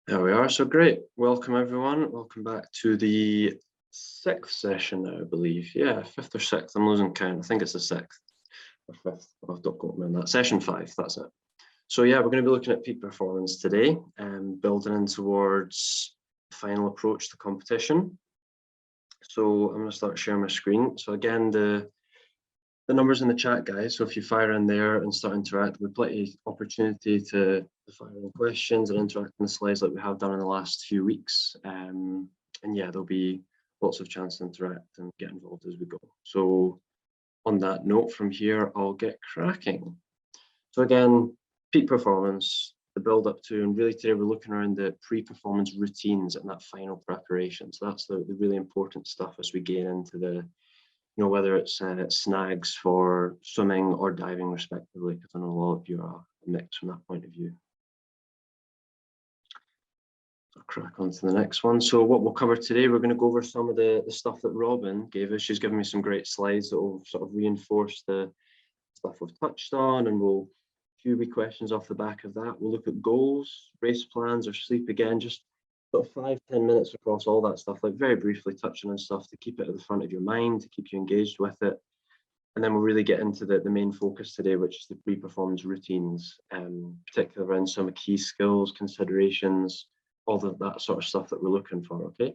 There we are. So great. Welcome, everyone. Welcome back to the sixth session now, I believe. Yeah, fifth or sixth. I'm losing count. I think it's the sixth or fifth. I've got me on that. Session 5, that's it. So yeah, we're going to be looking at peak performance today and building in towards the final approach to competition. So I'm going to start sharing my screen. So again, the numbers in the chat, guys. So if you fire in there and start interacting, we've plenty of opportunity to fire in questions and interact in the slides like we have done in the last few weeks. And yeah, there'll be lots of chance to interact and get involved as we go. So on that note, from here, I'll get cracking. So again, peak performance, the build up to, and really today we're looking around the pre-performance routines and that final preparation. So that's the really important stuff as we get into the whether it's snags for swimming or diving respectively, because I know a lot of you are a mix from that point of view. I'll crack on to the next one. So what we'll cover today, we're going to go over some of the stuff that Robin gave us. She's given me some great slides that will sort of reinforce the stuff we've touched on, and we'll a few wee questions off the back of that. We'll look at goals, race plans, or sleep again, just sort of 5-10 minutes across all that stuff, like very briefly touching on stuff to keep it at the front of your mind, to keep you engaged with it. And then we'll really get into the main focus today, which is the pre-performance routines, particularly around some key skills, considerations, all of that sort of stuff that we're looking for, okay?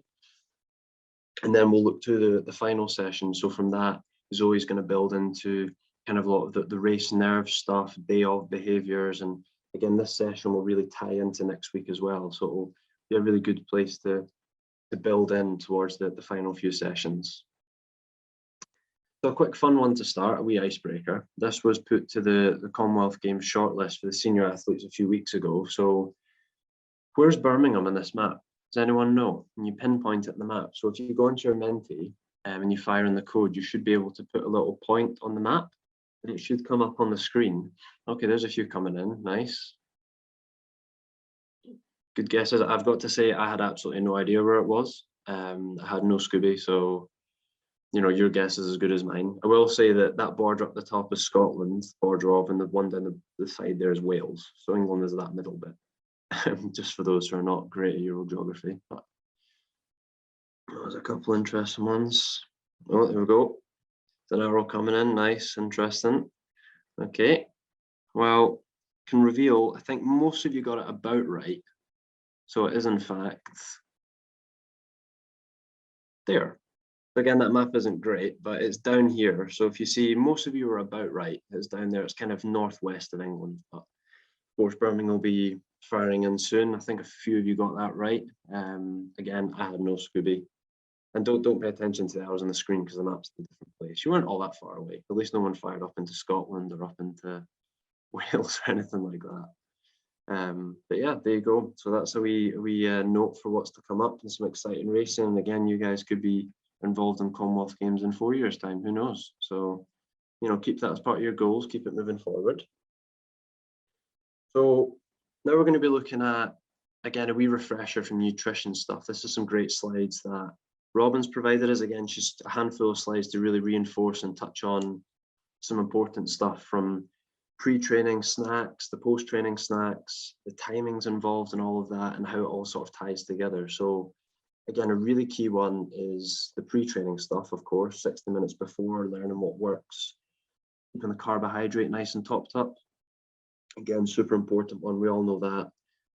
And then we'll look to the final session. So from that is always going to build into kind of a lot of the race nerve stuff, day of behaviors. And again, this session will really tie into next week as well. So it'll be a really good place to build in towards the final few sessions. So a quick fun one to start, a wee icebreaker. This was put to the Commonwealth Games shortlist for the senior athletes a few weeks ago. So where's Birmingham on this map? Does anyone know? And you pinpoint at the map. So if you go into your Menti and you fire in the code, you should be able to put a little point on the map and it should come up on the screen. Okay, there's a few coming in, nice. Good guesses. I've got to say I had absolutely no idea where it was. I had no Scooby, so your guess is as good as mine. I will say that border up the top is Scotland, border of, and the one down the side there is Wales. So England is that middle bit. Just for those who are not great at Euro geography. But there's a couple interesting ones. Oh, there we go. It's an arrow coming in. Nice, interesting. Okay. Well, can reveal, I think most of you got it about right. So it is in fact there. Again, that map isn't great, but it's down here. So if you see, most of you are about right. It's down there. It's kind of northwest of England. But of course, Birmingham will be firing in soon. I think a few of you got that right. Again, I had no Scooby. And don't pay attention to the arrows on the screen because the map's in a different place. You weren't all that far away. At least no one fired up into Scotland or up into Wales or anything like that. But yeah, there you go. So that's a wee note for what's to come up and some exciting racing. And again, you guys could be involved in Commonwealth Games in 4 years' time. Who knows? So, keep that as part of your goals. Keep it moving forward. So now we're going to be looking at, again, a wee refresher from nutrition stuff. This is some great slides that Robin's provided us. Again, just a handful of slides to really reinforce and touch on some important stuff from pre-training snacks, the post-training snacks, the timings involved in all of that, and how it all sort of ties together. So again, a really key one is the pre-training stuff, of course, 60 minutes before, learning what works, keeping the carbohydrate nice and topped up. Again, super important one. We all know that.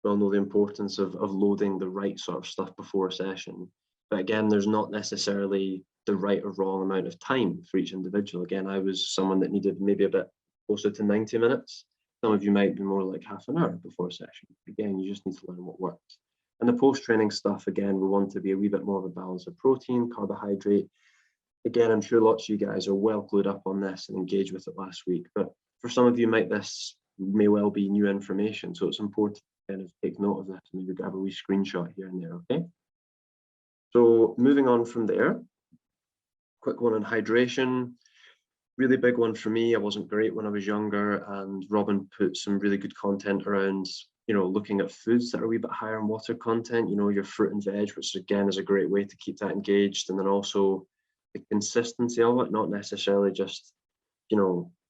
We all know the importance of loading the right sort of stuff before a session. But again, there's not necessarily the right or wrong amount of time for each individual. Again, I was someone that needed maybe a bit closer to 90 minutes. Some of you might be more like half an hour before a session. Again, you just need to learn what works. And the post-training stuff, again, we want to be a wee bit more of a balance of protein, carbohydrate. Again, I'm sure lots of you guys are well clued up on this and engaged with it last week. But for some of you, this may well be new information. So it's important to kind of take note of this and maybe grab a wee screenshot here and there, okay? So moving on from there, quick one on hydration. Really big one for me. I wasn't great when I was younger, and Robin put some really good content around, looking at foods that are a wee bit higher in water content, your fruit and veg, which again is a great way to keep that engaged. And then also the consistency of it, not necessarily just,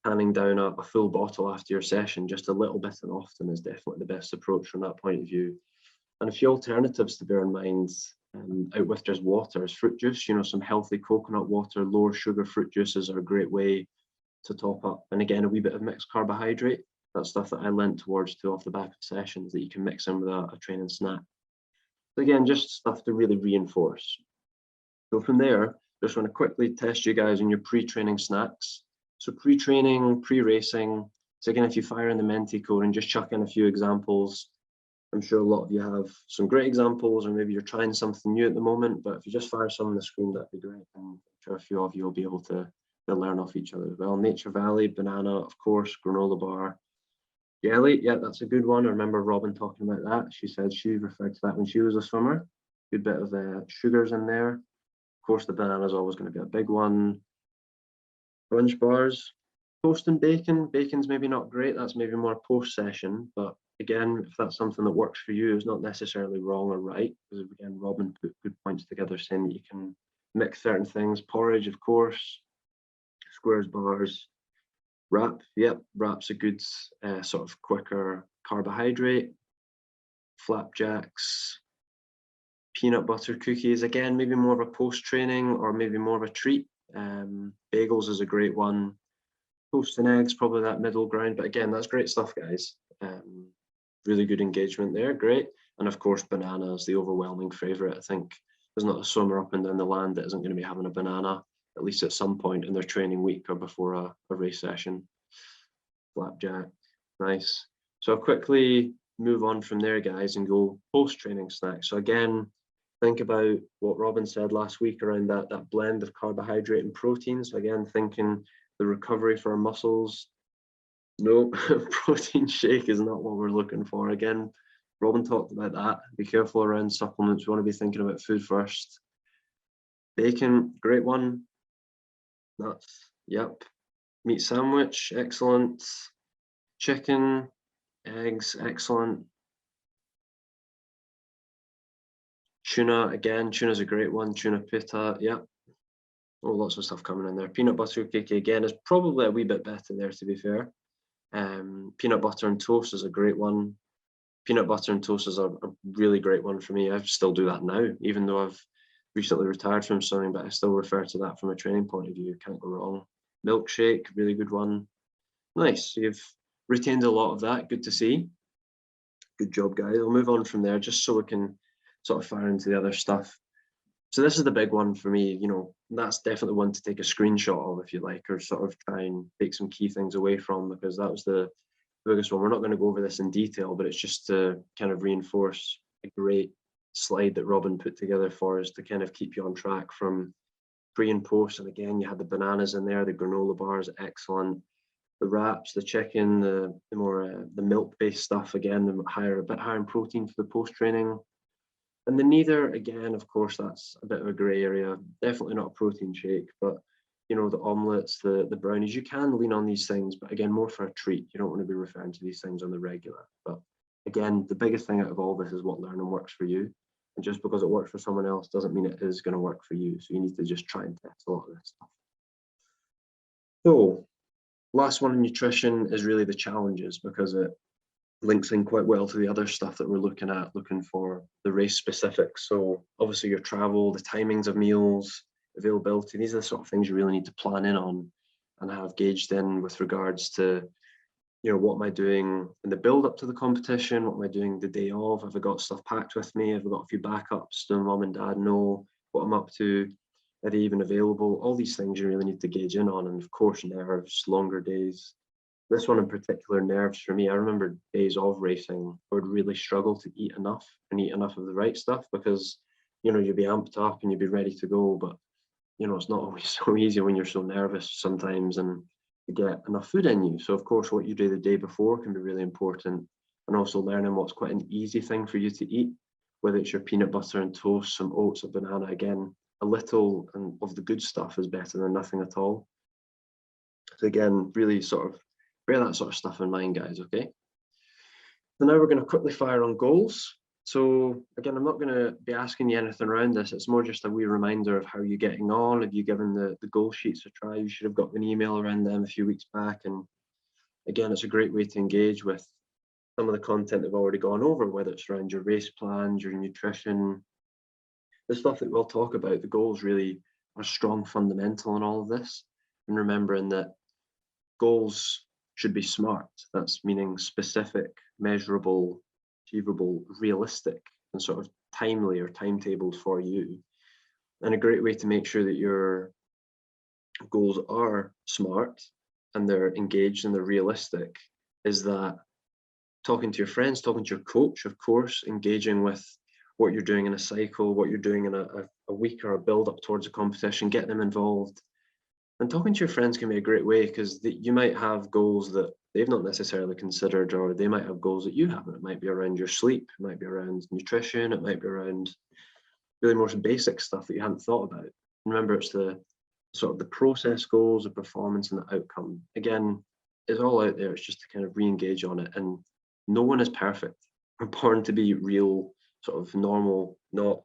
handing down a full bottle after your session, just a little bit and often is definitely the best approach from that point of view. And a few alternatives to bear in mind out with just water is fruit juice. Some healthy coconut water, lower sugar fruit juices are a great way to top up. And again, a wee bit of mixed carbohydrate. That's stuff that I lent towards too off the back of sessions that you can mix in with a training snack. So again, just stuff to really reinforce. So from there, just want to quickly test you guys on your pre-training snacks. So pre-training, pre-racing. So again, if you fire in the Menti code and just chuck in a few examples, I'm sure a lot of you have some great examples, or maybe you're trying something new at the moment, but if you just fire some on the screen, that'd be great. And I'm sure a few of you will be able to learn off each other as well. Nature Valley, banana, of course, granola bar. Jelly, yeah, that's a good one. I remember Robin talking about that. She said she referred to that when she was a swimmer. Good bit of sugars in there. Of course, the banana is always going to be a big one. Crunch bars, toast and bacon. Bacon's maybe not great. That's maybe more post-session, but again, if that's something that works for you, it's not necessarily wrong or right, because again, Robin put good points together saying that you can mix certain things. Porridge, of course, squares bars, wrap. Yep, wrap's a good sort of quicker carbohydrate. Flapjacks, peanut butter cookies, again, maybe more of a post-training or maybe more of a treat. Bagels is a great one. Toast and eggs, probably that middle ground, but again, that's great stuff, guys. Really good engagement there, great. And of course, bananas, the overwhelming favorite. I think there's not a swimmer up and down the land that isn't going to be having a banana, at least at some point in their training week or before a race session. Flapjack, nice. So I'll quickly move on from there, guys, and go post-training snacks. So again, think about what Robin said last week around that blend of carbohydrate and protein. So again, thinking the recovery for our muscles. No, protein shake is not what we're looking for. Again, Robin talked about that. Be careful around supplements. We want to be thinking about food first. Bacon, great one. Nuts, yep. Meat sandwich, excellent. Chicken, eggs, excellent. Tuna, again, tuna's a great one. Tuna pita, yep. Oh, lots of stuff coming in there. Peanut butter cookie, again, is probably a wee bit better there, to be fair. Peanut butter and toast is a great one. Peanut butter and toast is a really great one for me. I still do that now, even though I've recently retired from swimming, but I still refer to that from a training point of view. Can't go wrong. Milkshake, really good one. Nice. So you've retained a lot of that. Good to see. Good job, guys. I'll move on from there just so we can sort of fire into the other stuff. So this is the big one for me. That's definitely one to take a screenshot of if you like, or sort of try and take some key things away from, because that was the biggest one. We're not going to go over this in detail, but it's just to kind of reinforce a great slide that Robin put together for us to kind of keep you on track from pre and post. And again, you had the bananas in there, the granola bars, excellent. The wraps, the chicken, the more the milk-based stuff, again, a bit higher in protein for the post-training. And the neither, again, of course, that's a bit of a grey area. Definitely not a protein shake, but the omelets, the brownies, you can lean on these things, but again, more for a treat. You don't want to be referring to these things on the regular. But again, the biggest thing out of all this is what learning works for you. And just because it works for someone else doesn't mean it is going to work for you. So you need to just try and test a lot of this stuff. So last one in nutrition is really the challenges, because it links in quite well to the other stuff that we're looking for the race specifics. So obviously your travel, the timings of meals, availability, these are the sort of things you really need to plan in on and have gauged in with regards to, what am I doing in the build up to the competition? What am I doing the day of? Have I got stuff packed with me? Have I got a few backups? Do mom and dad know what I'm up to? Are they even available? All these things you really need to gauge in on. And of course, nerves, longer days. This one in particular, nerves for me. I remember days of racing, I would really struggle to eat enough and eat enough of the right stuff, because, you'd be amped up and you'd be ready to go. But, it's not always so easy when you're so nervous sometimes and to get enough food in you. So of course, what you do the day before can be really important, and also learning what's quite an easy thing for you to eat, whether it's your peanut butter and toast, some oats, a banana. Again, a little of the good stuff is better than nothing at all. So again, really sort of bear that sort of stuff in mind, guys, okay? So now we're going to quickly fire on goals. So again, I'm not going to be asking you anything around this. It's more just a wee reminder of how you're getting on. Have you given the goal sheets a try? You should have got an email around them a few weeks back. And again, it's a great way to engage with some of the content they've already gone over, whether it's around your race plans, your nutrition, the stuff that we'll talk about. The goals really are strong fundamental in all of this. And remembering that goals should be SMART. That's meaning specific, measurable, achievable, realistic, and sort of timely or timetabled for you. And a great way to make sure that your goals are SMART and they're engaged and they're realistic is that talking to your friends, talking to your coach, of course, engaging with what you're doing in a cycle, what you're doing in a week or a build up towards a competition, get them involved. And talking to your friends can be a great way, because you might have goals that they've not necessarily considered, or they might have goals that you haven't. It might be around your sleep, it might be around nutrition, it might be around really more basic stuff that you hadn't thought about. Remember, it's the sort of the process goals, the performance, and the outcome. Again, it's all out there. It's just to kind of re-engage on it. And no one is perfect. We're born to be real, sort of normal, not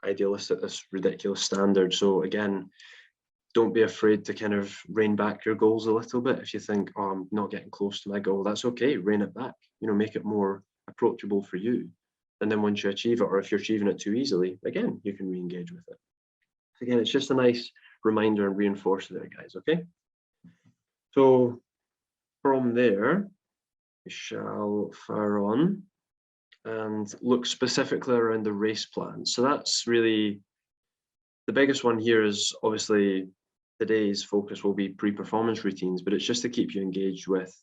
idealistic, this ridiculous standard. So again, don't be afraid to kind of rein back your goals a little bit. If you think, oh, I'm not getting close to my goal, that's okay. Rein it back. Make it more approachable for you. And then once you achieve it, or if you're achieving it too easily, again, you can re-engage with it. So again, it's just a nice reminder and reinforcer there, guys. Okay. So from there, we shall fire on and look specifically around the race plan. So that's really the biggest one here. Is obviously today's focus will be pre-performance routines, but it's just to keep you engaged with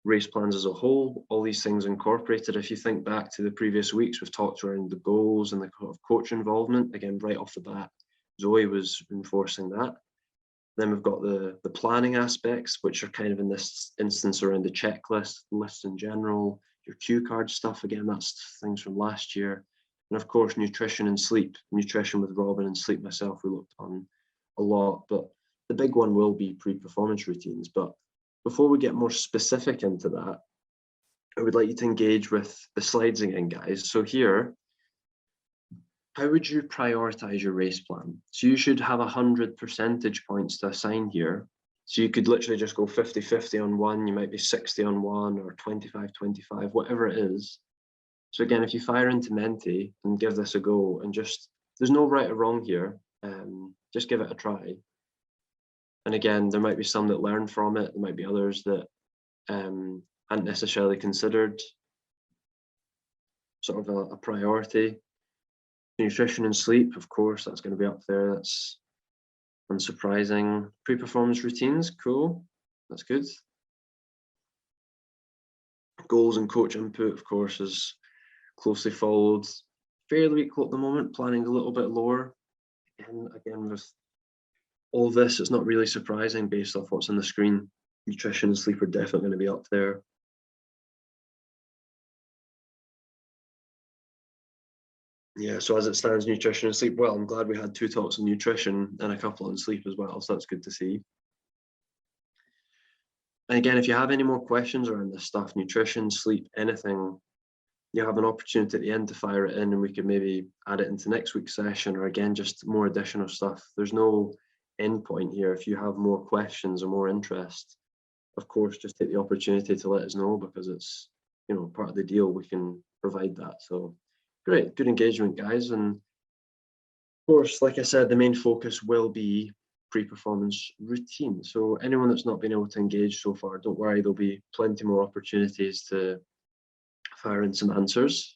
race plans as a whole, all these things incorporated. If you think back to the previous weeks, we've talked around the goals and the coach involvement. Again, right off the bat, Zoe was enforcing that. Then we've got the planning aspects, which are kind of in this instance around the checklist, lists in general, your cue card stuff. Again, that's things from last year. And of course, nutrition and sleep. Nutrition with Robin and sleep myself, we looked on a lot, but the big one will be pre-performance routines. But before we get more specific into that, I would like you to engage with the slides again, guys. So here, how would you prioritize your race plan? So you should have 100 percentage points to assign here. So you could literally just go 50-50 on one, you might be 60 on one, or 25-25, whatever it is. So again, if you fire into Menti and give this a go, and just, there's no right or wrong here, just give it a try. And again, there might be some that learn from it, there might be others that hadn't necessarily considered sort of a priority. Nutrition and sleep, of course, that's going to be up there. That's unsurprising. Pre-performance routines, cool, that's good. Goals and coach input, of course, is closely followed. Fairly equal at the moment, planning a little bit lower. And again, with all this, it's not really surprising based off what's on the screen. Nutrition and sleep are definitely going to be up there. Yeah, so as it stands, nutrition and sleep, well, I'm glad we had 2 talks on nutrition and a couple on sleep as well, so that's good to see. And again, if you have any more questions around this stuff, nutrition, sleep, anything, you have an opportunity at the end to fire it in, and we could maybe add it into next week's session, or again, just more additional stuff. There's no end point here. If you have more questions or more interest, of course, just take the opportunity to let us know, because it's, part of the deal. We can provide that. So great, good engagement, guys. And of course, like I said, the main focus will be pre-performance routine. So anyone that's not been able to engage so far, don't worry, there'll be plenty more opportunities to fire in some answers.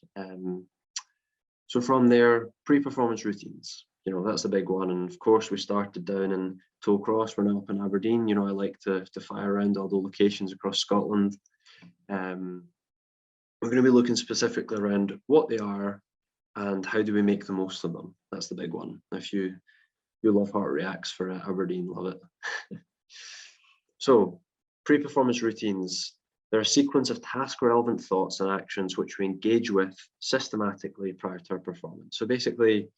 So from there, pre-performance routines, that's a big one. And of course, we started down in Tollcross. We're now up in Aberdeen. I like to fire around all the locations across Scotland. We're going to be looking specifically around what they are and how do we make the most of them. That's the big one. If you love Heart Reacts for Aberdeen, love it. So pre-performance routines, they're a sequence of task-relevant thoughts and actions which we engage with systematically prior to our performance. So basically,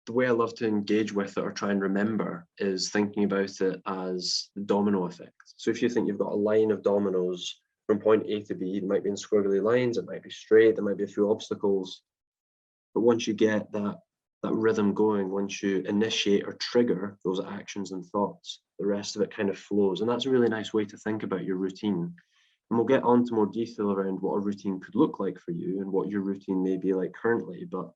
the way I love to engage with it or try and remember is thinking about it as the domino effect. So if you think you've got a line of dominoes from point A to B, it might be in squiggly lines, it might be straight, there might be a few obstacles. But once you get that rhythm going, once you initiate or trigger those actions and thoughts, the rest of it kind of flows. And that's a really nice way to think about your routine. And we'll get on to more detail around what a routine could look like for you and what your routine may be like currently. But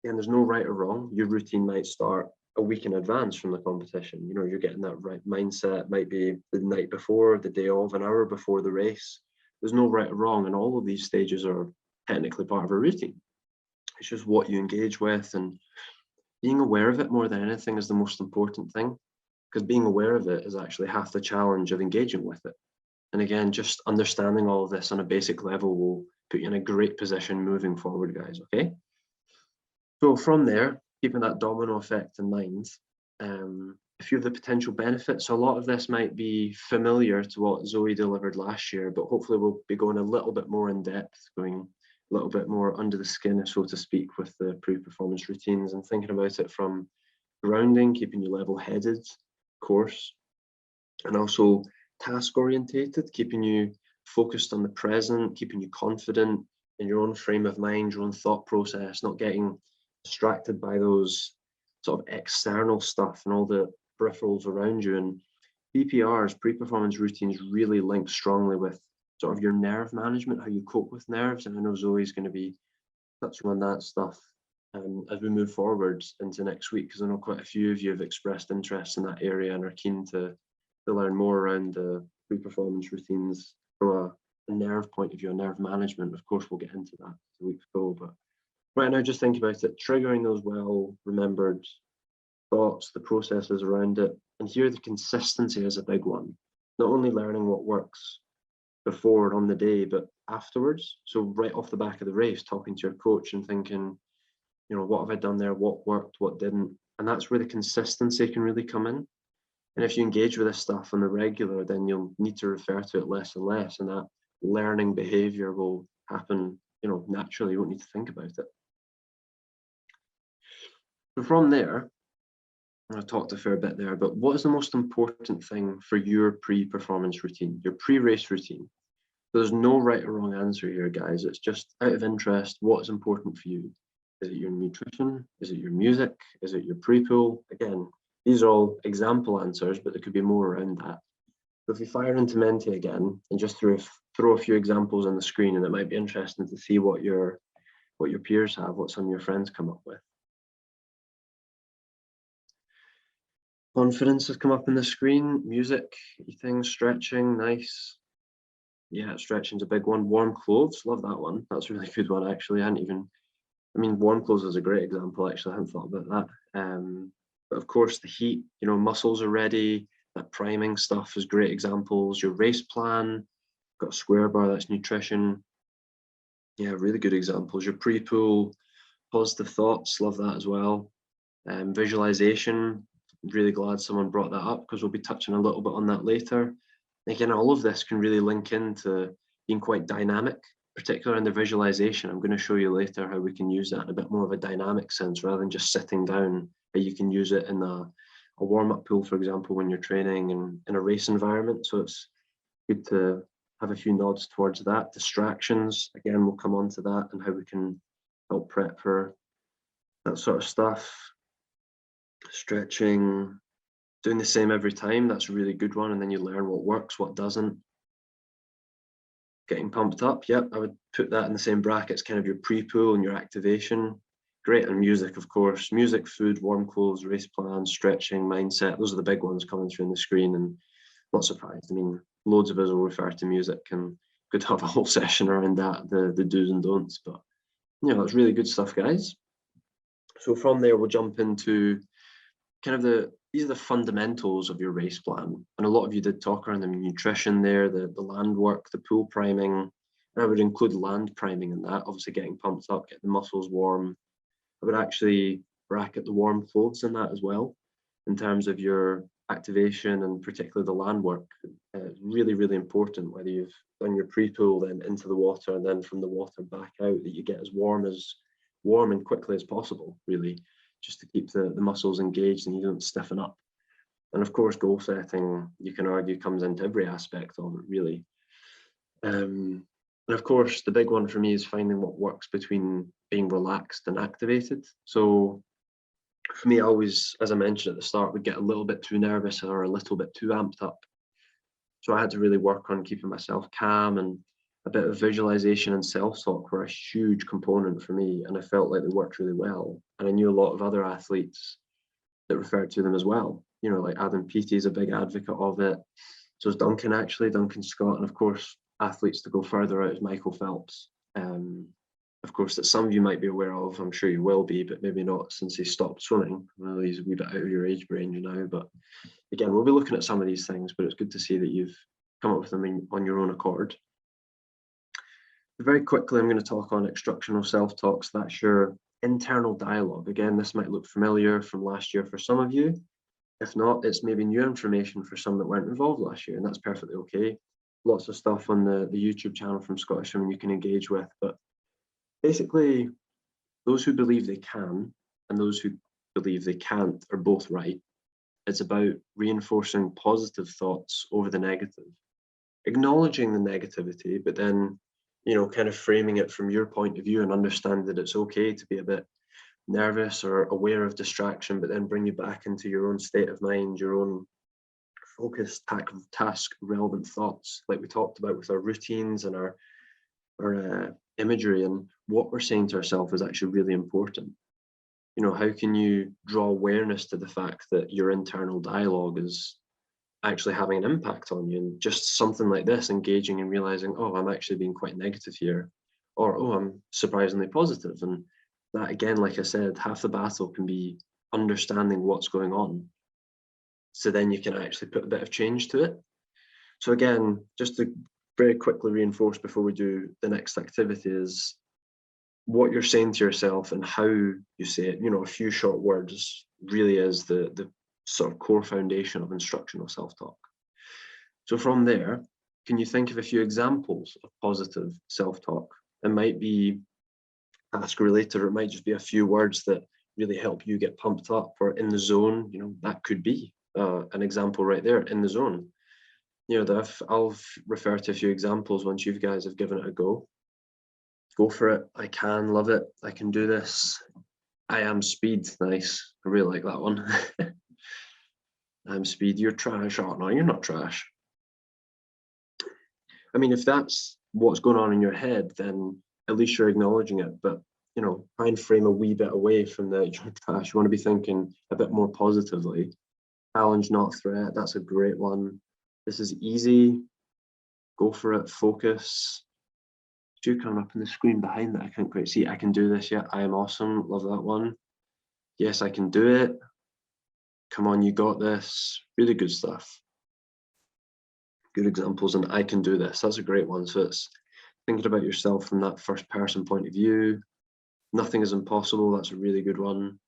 again, there's no right or wrong. Your routine might start a week in advance from the competition. You know, you're getting that right mindset, might be the night before, the day of, an hour before the race. There's no right or wrong, and all of these stages are technically part of a routine. It's just what you engage with, and being aware of it more than anything is the most important thing, because being aware of it is actually half the challenge of engaging with it. And again, just understanding all of this on a basic level will put you in a great position moving forward, guys, okay? So from there, keeping that domino effect in mind, a few of the potential benefits. So a lot of this might be familiar to what Zoe delivered last year, but hopefully we'll be going a little bit more in depth, going a little bit more under the skin, so to speak, with the pre-performance routines, and thinking about it from grounding, keeping you level-headed, of course, and also task-orientated, keeping you focused on the present, keeping you confident in your own frame of mind, your own thought process, not getting distracted by those sort of external stuff and all the peripherals around you. And PPRs, pre-performance routines, really link strongly with sort of your nerve management, how you cope with nerves. And I know Zoe's going to be touching on that stuff as we move forwards into next week, because I know quite a few of you have expressed interest in that area and are keen to learn more around the pre-performance routines from a nerve point of view, a nerve management. Of course, we'll get into that as the weeks go, but right now, just think about it, triggering those well-remembered thoughts, the processes around it. And here the consistency is a big one. Not only learning what works before on the day, but afterwards. So right off the back of the race, talking to your coach and thinking, you know, what have I done there? What worked? What didn't? And that's where the consistency can really come in. And if you engage with this stuff on the regular, then you'll need to refer to it less and less. And that learning behavior will happen, you know, naturally. You won't need to think about it. So from there, I talked a fair bit there, but what is the most important thing for your pre-performance routine, your pre-race routine? There's no right or wrong answer here, guys. It's just out of interest, what's important for you? Is it your nutrition? Is it your music? Is it your pre-pool? Again, these are all example answers, but there could be more around that. So if you fire into Menti again and just throw a few examples on the screen, and it might be interesting to see what your peers have, what some of your friends come up with. Confidence has come up on the screen. Music, eating, stretching, nice. Yeah, stretching's a big one. Warm clothes, love that one. That's a really good one, actually. I mean, warm clothes is a great example, actually. I hadn't thought about that. But of course, the heat, you know, muscles are ready. That priming stuff is great examples. Your race plan, got a square bar, that's nutrition. Yeah, really good examples. Your pre-pool, positive thoughts, love that as well. Visualization, really glad someone brought that up, because we'll be touching a little bit on that later. Again, all of this can really link into being quite dynamic, particularly in the visualization. I'm going to show you later how we can use that in a bit more of a dynamic sense rather than just sitting down. How you can use it in a warm-up pool, for example, when you're training and in a race environment. So it's good to have a few nods towards that. Distractions, again, we'll come on to that and how we can help prep for that sort of stuff. Stretching, doing the same every time, that's a really good one, and then you learn what works, what doesn't. Getting pumped up, yep, I would put that in the same brackets, kind of your pre-pool and your activation. Great. And music, of course, music, food, warm clothes, race plans, stretching, mindset, those are the big ones coming through on the screen. And not surprised, I mean, loads of us will refer to music, and could have a whole session around that, the do's and don'ts, but you know, it's really good stuff, guys. So from there, we'll jump into kind of these are the fundamentals of your race plan. And a lot of you did talk around the nutrition there, the land work, the pool priming. And I would include land priming in that, obviously getting pumped up, get the muscles warm. I would actually bracket the warm clothes in that as well, in terms of your activation and particularly the land work. Really, really important, whether you've done your pre-pool, then into the water, and then from the water back out, that you get as warm and quickly as possible, really, just to keep the muscles engaged and you don't stiffen up. And of course, goal setting, you can argue, comes into every aspect of it, really. And of course, the big one for me is finding what works between being relaxed and activated. So for me, I always, as I mentioned at the start, would get a little bit too nervous or a little bit too amped up. So I had to really work on keeping myself calm, and a bit of visualization and self-talk were a huge component for me, and I felt like they worked really well. And I knew a lot of other athletes that referred to them as well. You know, like Adam Peaty is a big advocate of it. So is Duncan, actually, Duncan Scott, and of course, athletes to go further out is Michael Phelps. Of course, that some of you might be aware of, I'm sure you will be, but maybe not since he stopped swimming. Well, he's a wee bit out of your age range now, but again, we'll be looking at some of these things, but it's good to see that you've come up with them on your own accord. Very quickly, I'm going to talk on instructional self-talk. So that's your internal dialogue. Again, this might look familiar from last year for some of you. If not, it's maybe new information for some that weren't involved last year, and that's perfectly okay. Lots of stuff on the YouTube channel from Scottish Swimming you can engage with, but basically, those who believe they can and those who believe they can't are both right. It's about reinforcing positive thoughts over the negative, acknowledging the negativity, but then, you know, kind of framing it from your point of view and understand that it's okay to be a bit nervous or aware of distraction, but then bring you back into your own state of mind, your own focused task relevant thoughts, like we talked about with our routines and our imagery. And what we're saying to ourselves is actually really important. You know, how can you draw awareness to the fact that your internal dialogue is actually having an impact on you, and just something like this, engaging and realizing, oh, I'm actually being quite negative here, or oh, I'm surprisingly positive. And that, again, like I said, half the battle can be understanding what's going on, so then you can actually put a bit of change to it. So again, just to very quickly reinforce before we do the next activity, is what you're saying to yourself and how you say it. You know, a few short words really is the sort of core foundation of instructional self-talk. So from there, can you think of a few examples of positive self-talk? It might be task related, or it might just be a few words that really help you get pumped up or in the zone. You know, that could be an example right there, in the zone. You know, I'll refer to a few examples once you guys have given it a go. Go for it. I can, love it. I can do this. I am speed. Nice. I really like that one. I'm speed. You're trash. Oh, no, you're not trash. I mean, if that's what's going on in your head, then at least you're acknowledging it. But, you know, try and frame a wee bit away from the you're trash. You want to be thinking a bit more positively. Challenge, not threat. That's a great one. This is easy. Go for it. Focus. Do coming up on the screen behind that I can't quite see. I can do this. Yeah, I am awesome. Love that one. Yes, I can do it. Come on, you got this. Really good stuff. Good examples, and I can do this. That's a great one. So it's thinking about yourself from that first person point of view. Nothing is impossible. That's a really good one.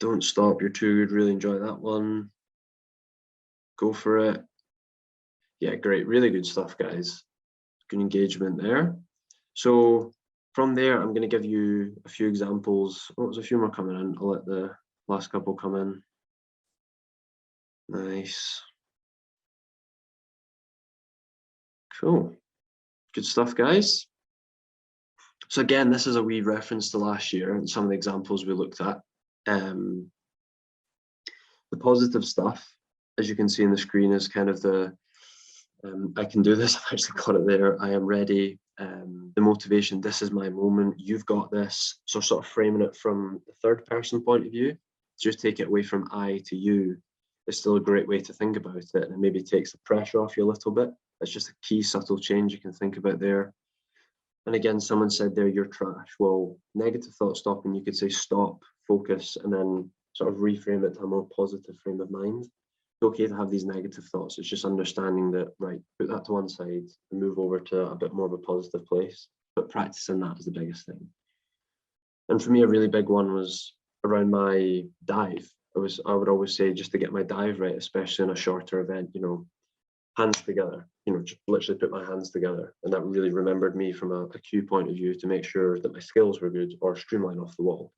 Don't stop. You're too good. Really enjoy that one. Go for it. Yeah, great. Really good stuff, guys. Good engagement there. So from there, I'm going to give you a few examples. Oh, there's a few more coming in. I'll let the last couple come in. Nice. Cool. Good stuff, guys. So again, this is a wee reference to last year and some of the examples we looked at. The positive stuff, as you can see on the screen, is kind of the I can do this. I've actually got it there. I am ready. The motivation, this is my moment. You've got this. So sort of framing it from the third person point of view, just take it away from I to you. It's still a great way to think about it, and it maybe takes the pressure off you a little bit. That's just a key subtle change you can think about there. And again, someone said there, you're trash. Well, negative thought stopping, you could say stop, focus, and then sort of reframe it to a more positive frame of mind. It's okay to have these negative thoughts. It's just understanding that, right, put that to one side and move over to a bit more of a positive place. But practicing that is the biggest thing. And for me, a really big one was around my dive. I would always say, just to get my dive right, especially in a shorter event, you know, hands together, you know, just literally put my hands together. And that really remembered me from a cue point of view to make sure that my skills were good, or streamline off the wall.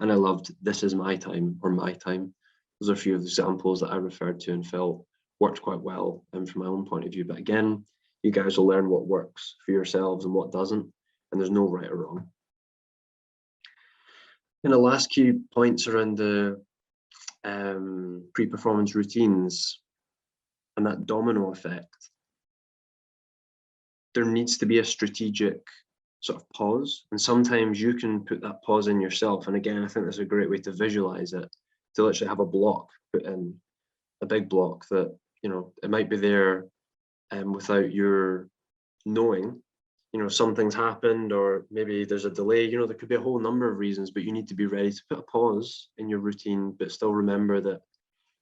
And I loved this is my time, or my time. Those are a few of the examples that I referred to and felt worked quite well from my own point of view. But again, you guys will learn what works for yourselves and what doesn't, and there's no right or wrong. And the last key points around the pre-performance routines and that domino effect, there needs to be a strategic sort of pause. And sometimes you can put that pause in yourself. And again, I think that's a great way to visualize it, to literally have a block put in, a big block that, you know, it might be there without your knowing, you know, something's happened, or maybe there's a delay, you know, there could be a whole number of reasons, but you need to be ready to put a pause in your routine, but still remember that,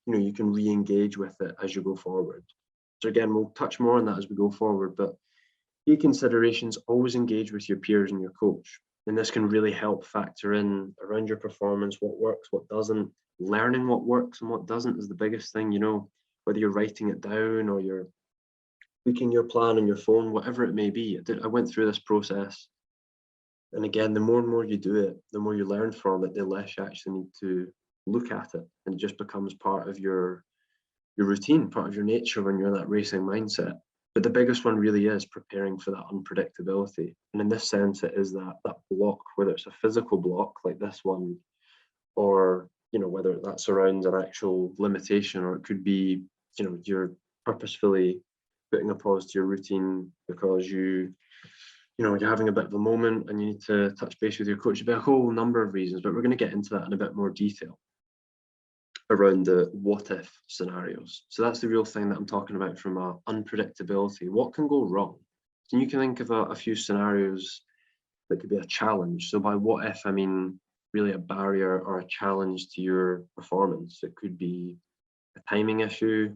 you know, you can re-engage with it as you go forward. So again, we'll touch more on that as we go forward, but key considerations: always engage with your peers and your coach. And this can really help factor in around your performance, what works, what doesn't. Learning what works and what doesn't is the biggest thing, you know, whether you're writing it down or you're tweaking your plan on your phone, whatever it may be. I went through this process. And again, the more and more you do it, the more you learn from it, the less you actually need to look at it. And it just becomes part of your routine, part of your nature when you're in that racing mindset. But the biggest one really is preparing for that unpredictability. And in this sense, it is that block, whether it's a physical block like this one, or, you know, whether that's around an actual limitation, or it could be, you know, you're purposefully putting a pause to your routine because you're having a bit of a moment and you need to touch base with your coach. There'll be a whole number of reasons, but we're going to get into that in a bit more detail around the what if scenarios. So that's the real thing that I'm talking about from unpredictability. What can go wrong? And you can think of a few scenarios that could be a challenge. So by what if, I mean really a barrier or a challenge to your performance. It could be a timing issue,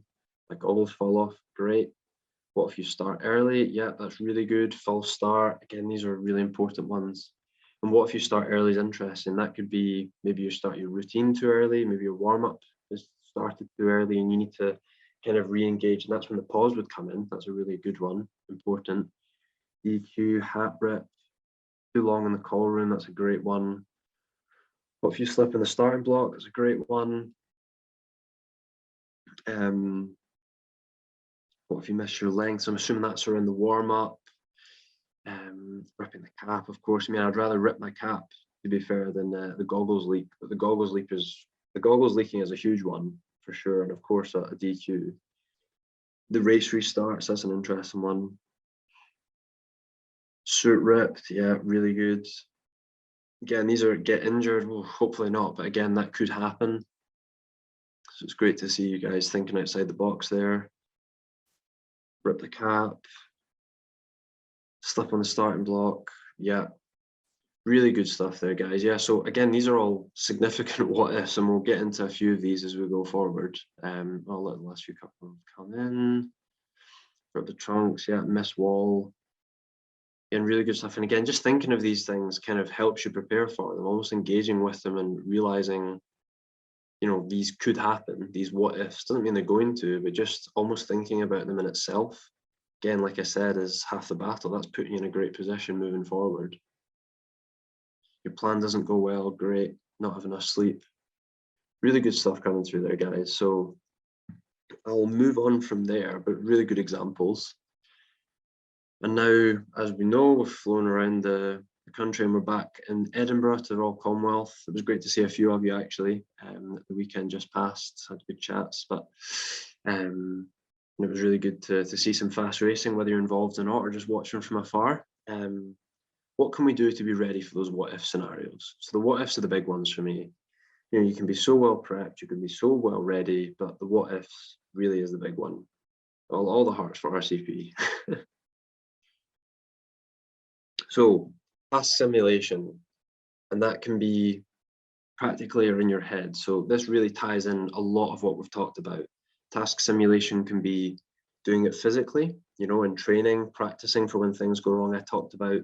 like goggles fall off, great. What if you start early? Yeah, that's really good. False start, again, these are really important ones. And what if you start early is interesting. That could be maybe you start your routine too early, maybe your warm-up is started too early and you need to kind of re-engage, and that's when the pause would come in. That's a really good one, important. DQ, hat rip, too long in the call room, that's a great one. What if you slip in the starting block? That's a great one. What if you miss your lengths? I'm assuming that's around the warm-up. Ripping the cap, of course. I mean, I'd rather rip my cap, to be fair, than the goggles leak. But the goggles leaking is a huge one for sure, and of course a DQ. The race restarts, that's an interesting one. Suit ripped, yeah, really good. Again, these are get injured, well, hopefully not, but again, that could happen. So it's great to see you guys thinking outside the box there. Rip the cap, slip on the starting block, yeah. Really good stuff there, guys. Yeah, so again, these are all significant what ifs, and we'll get into a few of these as we go forward. I'll let the last few couple come in. Rip the trunks, yeah, miss wall. And really good stuff. And again, just thinking of these things kind of helps you prepare for them, almost engaging with them and realizing, you know, these could happen, these what ifs. Doesn't mean they're going to, but just almost thinking about them in itself, again, like I said, is half the battle. That's putting you in a great position moving forward. Your plan doesn't go well, great, not have enough sleep. Really good stuff coming through there, guys. So I'll move on from there, but really good examples. And now, as we know, we've flown around the country and we're back in Edinburgh to the Royal Commonwealth. It was great to see a few of you actually. The weekend just passed, had good chats, but it was really good to see some fast racing, whether you're involved or not, or just watching from afar. What can we do to be ready for those what if scenarios? So the what ifs are the big ones for me. You know, you can be so well prepped, you can be so well ready, but the what ifs really is the big one. All the hearts for RCP. So task simulation, and that can be practically or in your head. So this really ties in a lot of what we've talked about. Task simulation can be doing it physically, you know, in training, practicing for when things go wrong. I talked about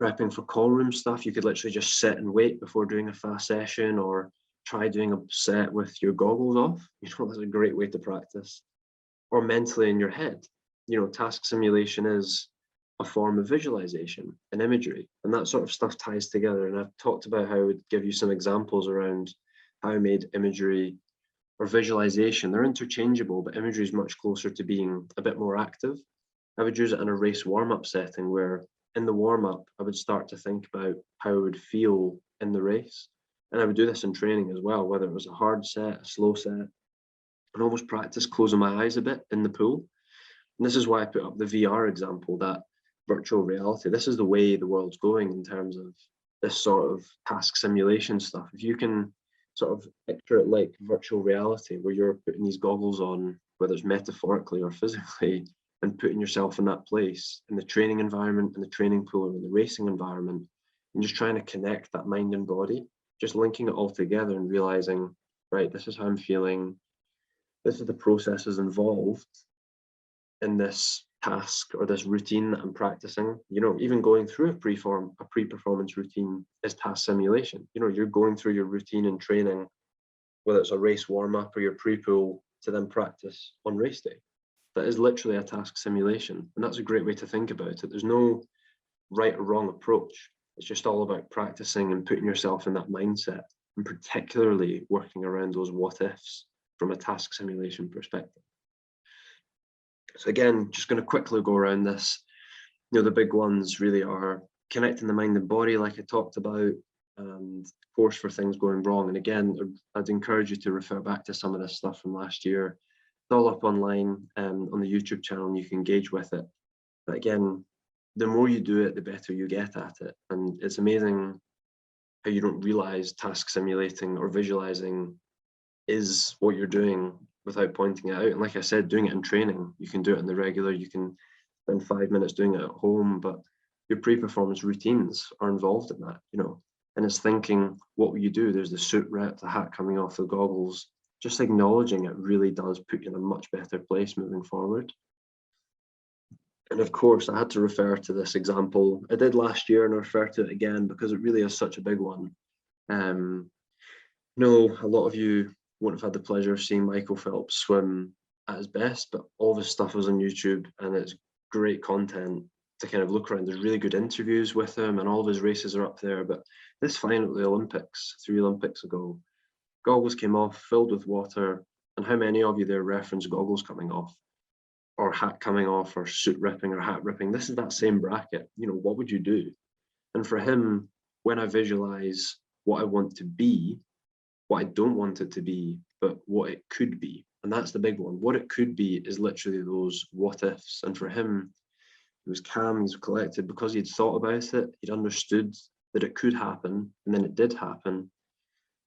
prepping for call room stuff. You could literally just sit and wait before doing a fast session, or try doing a set with your goggles off. You know, that's a great way to practice. Or mentally in your head. You know, task simulation is a form of visualization and imagery, and that sort of stuff ties together. And I've talked about how I would give you some examples around how I made imagery or visualization. They're interchangeable, but imagery is much closer to being a bit more active. I would use it in a race warm-up setting where in the warm-up, I would start to think about how I would feel in the race. And I would do this in training as well, whether it was a hard set, a slow set, and almost practice closing my eyes a bit in the pool. And this is why I put up the VR example, that virtual reality. This is the way the world's going in terms of this sort of task simulation stuff. If you can sort of picture it like virtual reality, where you're putting these goggles on, whether it's metaphorically or physically, and putting yourself in that place, in the training environment, in the training pool, or in the racing environment, and just trying to connect that mind and body, just linking it all together and realizing, right, this is how I'm feeling, this is the processes involved in this task or this routine that I'm practicing. You know, even going through a pre-performance routine is task simulation. You know, you're going through your routine and training, whether it's a race warm-up or your pre-pool, to then practice on race day. That is literally a task simulation. And that's a great way to think about it. There's no right or wrong approach. It's just all about practicing and putting yourself in that mindset, and particularly working around those what ifs from a task simulation perspective. So again, just going to quickly go around this. You know, the big ones really are connecting the mind and body, like I talked about, and of course for things going wrong. And again, I'd encourage you to refer back to some of this stuff from last year. It's all up online on the YouTube channel, and you can engage with it. But again, the more you do it, the better you get at it. And it's amazing how you don't realize task simulating or visualizing is what you're doing without pointing it out. And like I said, doing it in training, you can do it in the regular, you can spend 5 minutes doing it at home, but your pre-performance routines are involved in that, you know. And it's thinking, what will you do? There's the suit rep, the hat coming off, the goggles. Just acknowledging it really does put you in a much better place moving forward. And of course, I had to refer to this example. I did last year, and I refer to it again because it really is such a big one. No, a lot of you won't have had the pleasure of seeing Michael Phelps swim at his best, but all this stuff was on YouTube, and it's great content to kind of look around. There's really good interviews with him, and all of his races are up there. But this final at the Olympics, 3 Olympics ago, goggles came off, filled with water. And how many of you there reference goggles coming off, or hat coming off, or suit ripping, or hat ripping? This is that same bracket. You know, what would you do? And for him, when I visualize what I want to be, what I don't want it to be, but what it could be. And that's the big one. What it could be is literally those what ifs. And for him, he was calm, he was collected because he'd thought about it. He'd understood that it could happen, and then it did happen.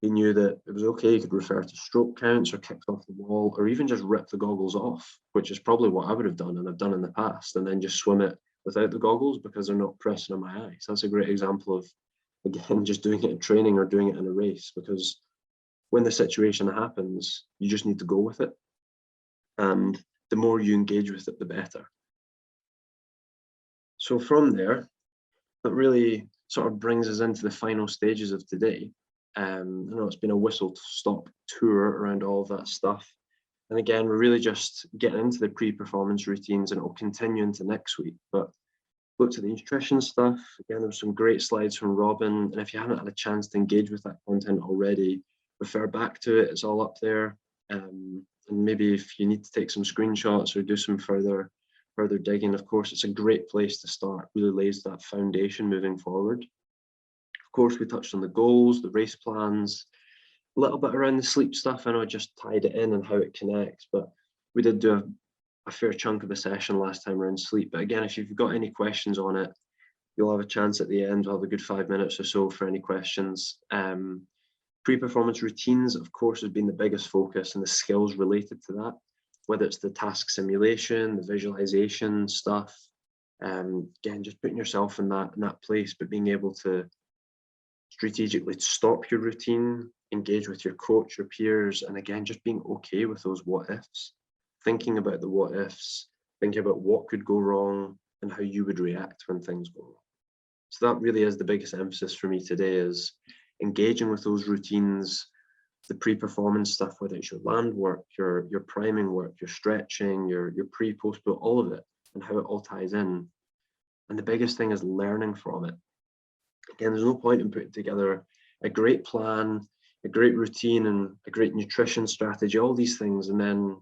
He knew that it was okay. He could refer to stroke counts or kicks off the wall, or even just rip the goggles off, which is probably what I would have done and I've done in the past, and then just swim it without the goggles because they're not pressing on my eyes. That's a great example of, again, just doing it in training or doing it in a race, because when the situation happens, you just need to go with it. And the more you engage with it, the better. So from there, that really sort of brings us into the final stages of today. I know it's been a whistle-stop tour around all of that stuff. And again, we're really just getting into the pre-performance routines, and it will continue into next week. But looked at the nutrition stuff. Again, there were some great slides from Robin. And if you haven't had a chance to engage with that content already, refer back to it. It's all up there. And maybe if you need to take some screenshots or do some further digging, of course, it's a great place to start. Really lays that foundation moving forward. Of course, we touched on the goals, the race plans, a little bit around the sleep stuff. I know I just tied it in and how it connects, but we did do a fair chunk of a session last time around sleep. But again, if you've got any questions on it, you'll have a chance at the end. We'll have a good 5 minutes or so for any questions. Pre-performance routines, of course, has been the biggest focus, and the skills related to that, whether it's the task simulation, the visualization stuff. Again, just putting yourself in that place, but being able to strategically stop your routine, engage with your coach, your peers, and again, just being okay with those what ifs, thinking about the what ifs, thinking about what could go wrong and how you would react when things go wrong. So that really is the biggest emphasis for me today, is engaging with those routines, the pre-performance stuff, whether it's your land work, your priming work, your stretching, your pre-post, all of it, and how it all ties in. And the biggest thing is learning from it. Again, there's no point in putting together a great plan, a great routine, and a great nutrition strategy, all these things, and then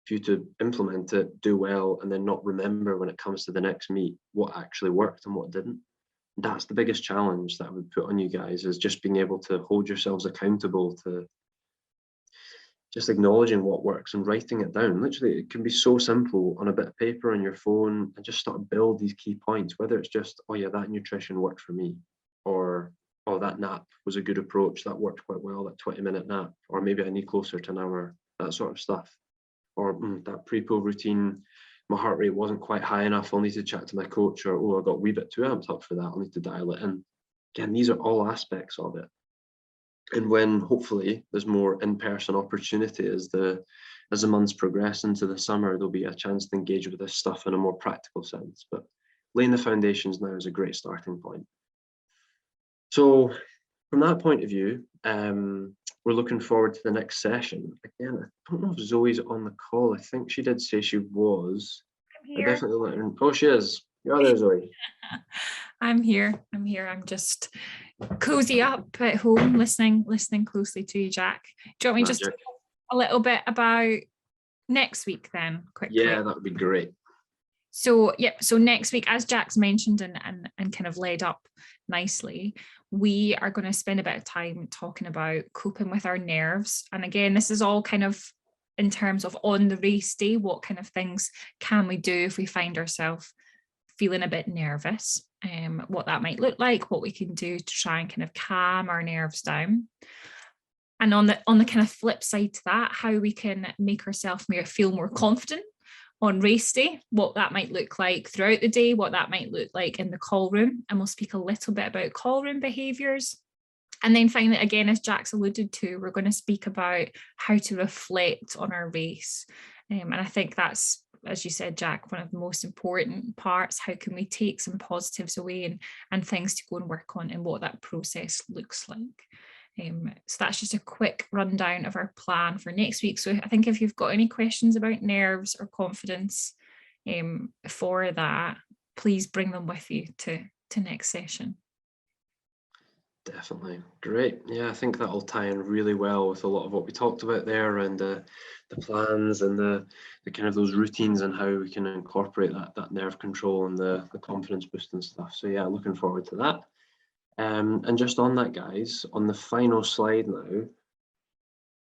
for you to implement it, do well, and then not remember when it comes to the next meet what actually worked and what didn't. That's the biggest challenge that I would put on you guys, is just being able to hold yourselves accountable to just acknowledging what works and writing it down. Literally, it can be so simple on a bit of paper on your phone, and just start to build these key points, whether it's just, oh yeah, that nutrition worked for me, or oh, that nap was a good approach, that worked quite well, that 20-minute nap, or maybe I need closer to an hour, that sort of stuff. Or that pre-pull routine, my heart rate wasn't quite high enough, I'll need to chat to my coach, or oh, I got a wee bit too amped up for that, I'll need to dial it in. Again, these are all aspects of it. And when hopefully there's more in-person opportunity as the months progress into the summer, there'll be a chance to engage with this stuff in a more practical sense. But laying the foundations now is a great starting point. So from that point of view, we're looking forward to the next session. Again, I don't know if Zoe's on the call. I think she did say she was. I'm here. I definitely let her. Oh, she is. You're there, Zoe. I'm here. I'm just cozy up at home, listening closely to you, Jack. Do you want me just to talk a little bit about next week then, quickly? Yeah, that would be great. So next week, as Jack's mentioned and kind of led up nicely, we are going to spend a bit of time talking about coping with our nerves. And again, this is all kind of in terms of on the race day, what kind of things can we do if we find ourselves feeling a bit nervous, what that might look like, what we can do to try and kind of calm our nerves down. And on the kind of flip side to that, how we can make ourselves feel more confident on race day, what that might look like throughout the day, what that might look like in the call room. And we'll speak a little bit about call room behaviours. And then finally, again, as Jack's alluded to, we're going to speak about how to reflect on our race. And I think that's, as you said, Jack, one of the most important parts. How can we take some positives away and things to go and work on, and what that process looks like. So that's just a quick rundown of our plan for next week. So I think if you've got any questions about nerves or confidence for that, please bring them with you to next session. Definitely. Great. Yeah, I think that'll tie in really well with a lot of what we talked about there around the plans and the kind of those routines and how we can incorporate that nerve control and the confidence boosting stuff. So yeah, looking forward to that. And just on that, guys, on the final slide now,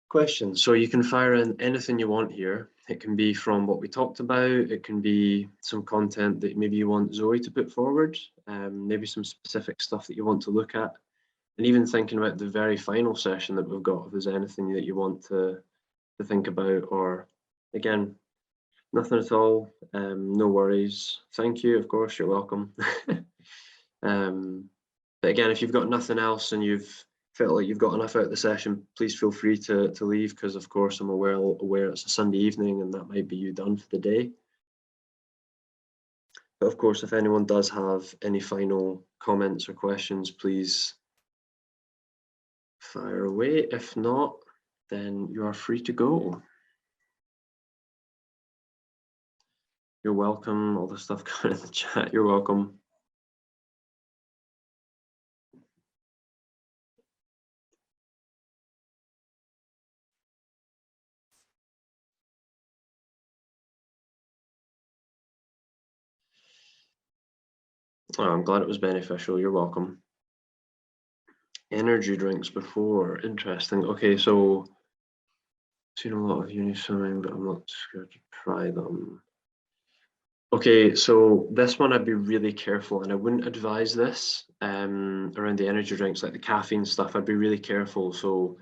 questions. So you can fire in anything you want here. It can be from what we talked about. It can be some content that maybe you want Zoe to put forward, maybe some specific stuff that you want to look at. And even thinking about the very final session that we've got, if there's anything that you want to think about, or again, nothing at all, no worries. Thank you, of course, you're welcome. But again, if you've got nothing else and you've felt like you've got enough out of the session, please feel free to leave, because of course I'm aware it's a Sunday evening and that might be you done for the day. But of course, if anyone does have any final comments or questions, please fire away. If not, then you are free to go. You're welcome. All the stuff going in the chat, you're welcome. Oh, I'm glad it was beneficial. You're welcome. Energy drinks before, interesting. Okay, so seen a lot of uni swimming, but I'm not scared to try them. Okay, so this one I'd be really careful, and I wouldn't advise this around the energy drinks, like the caffeine stuff. I'd be really careful. So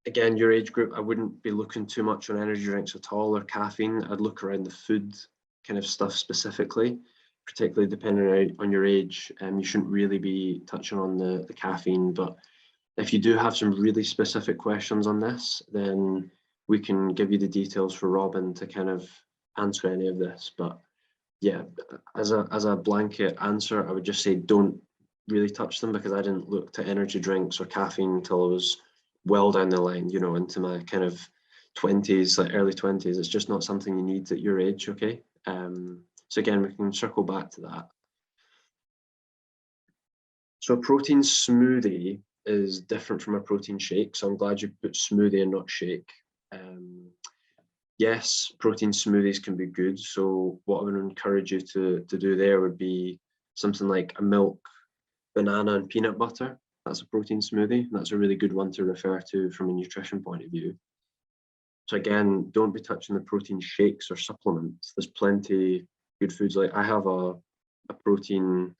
again, your age group, I wouldn't be looking too much on energy drinks at all, or caffeine. I'd look around the food kind of stuff specifically, particularly depending on your age. You shouldn't really be touching on the caffeine, but if you do have some really specific questions on this, then we can give you the details for Robin to kind of answer any of this. But yeah, as a blanket answer, I would just say don't really touch them, because I didn't look to energy drinks or caffeine until I was well down the line, you know, into my kind of 20s, like early 20s. It's just not something you need at your age, okay? So again, we can circle back to that. So a protein smoothie is different from a protein shake. So I'm glad you put smoothie and not shake. Yes, protein smoothies can be good. So what I would encourage you to do there would be something like a milk banana and peanut butter. That's a protein smoothie. That's a really good one to refer to from a nutrition point of view. So again, don't be touching the protein shakes or supplements. There's plenty good foods. Like I have a protein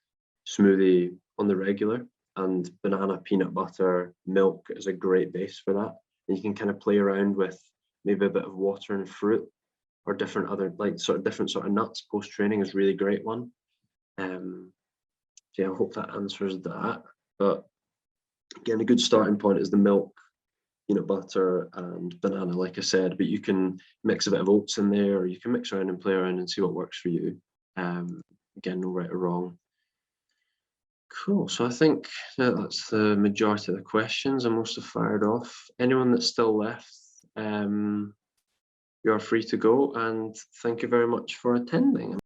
smoothie on the regular, and banana, peanut butter, milk is a great base for that. And you can kind of play around with maybe a bit of water and fruit, or different other, like different sort of nuts. Post training is really great one. So yeah, I hope that answers that. But again, a good starting point is the milk, peanut butter and banana, like I said, but you can mix a bit of oats in there, or you can mix around and play around and see what works for you. Again, no right or wrong. Cool, so I think that's the majority of the questions. I'm most have fired off. Anyone that's still left, you are free to go, and thank you very much for attending.